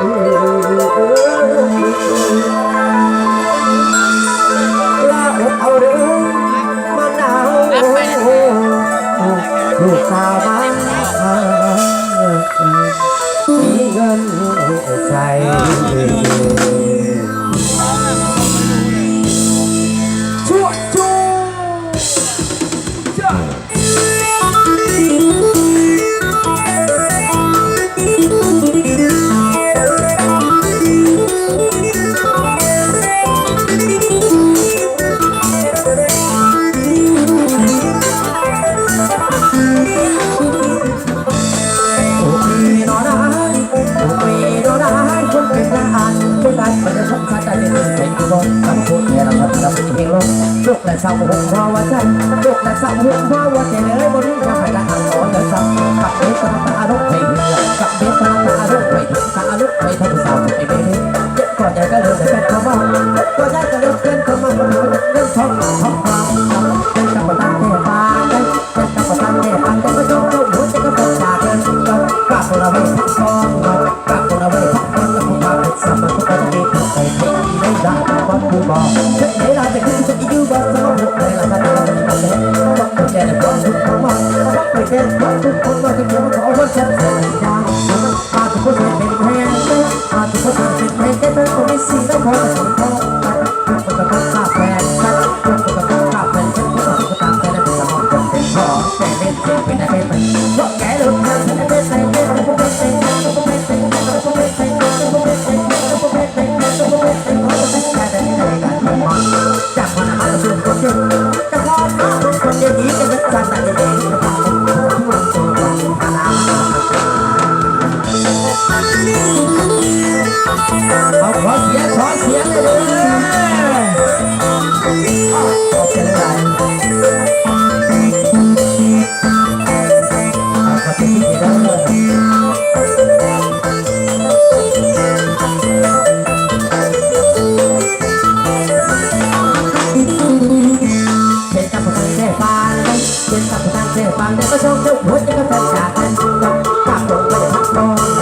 ลาเอาเรื่องมาหนาวลูกสาวมามีเงินใช้ชั่วชั่ลูกและสาวหุ่นพ่อว่าใจลูกและสาวหุ่นพ่อว่าใจเลยบนนี้จะไปละหันร้อนเลยซ้ำกับเด็กตาตาลุกไปถึงกับเด็กตาตาลุกไปถึงตาลุกไปทั้งสาวไอ้เบ้เด็กก่อนใหญ่ก็เลยเป็นเขาบ้าก่อนใหญ่ก็เลยเป็นเขาบ้าคนเรื่องท้องความเป็นกับประธานเทพาเป็นกับประธานเทพาแต่ก็ต้องรู้หัวใจก็ต้องฝากเงินกับคนเราไม่พักกองกับคนเราไม่พักกองแล้วพวกเราเป็นสมัครพวกเราต้องมีคนใส่ที่ไม่ได้ความผู้บอกเช่นนี้เราจะขึ้นจะอยู่บนสมองลุกเลยเราจะทำอะไรก็ได้ต้องเป็นแก่แต่ความทุกข์ของมันต้องเป็นแก่ความทุกข์ของมันที่เกี่ยวกับเอาไว้ชัดเจนยาวอาจจะพูดเป็นแพงอาจจะพูดเป็นแพงแต่เธอคงไม่สีแล้วพอจะสนใจคนจะต้องกล้าแฟนคนจะต้องกล้าแฟนฉันก็ต้องตามแฟนในสมองจนเป็นพ่อแต่เล่นเจ็บเป็นอะไรเป็นเพราะแกหลุดทางฉันไม่ใส่ไม่ใส่ไม่ใส่ไม่ใส่ไม่ใส่ไม่ใส่ไม่ใส่ไม่ใส่ไม่ใส่จากคนหาตัวคนเดียวจะพอมาคนเดียวนี้จะเป็นการตัดเองเอาขอเสียงเลยโอเคเลยขอที่ที่ได้เลยเป็นกับทางเทพาแต่ก็ชอบทุกหัวใจก็เป็นจากกันต้องกลับลงไปพักนอน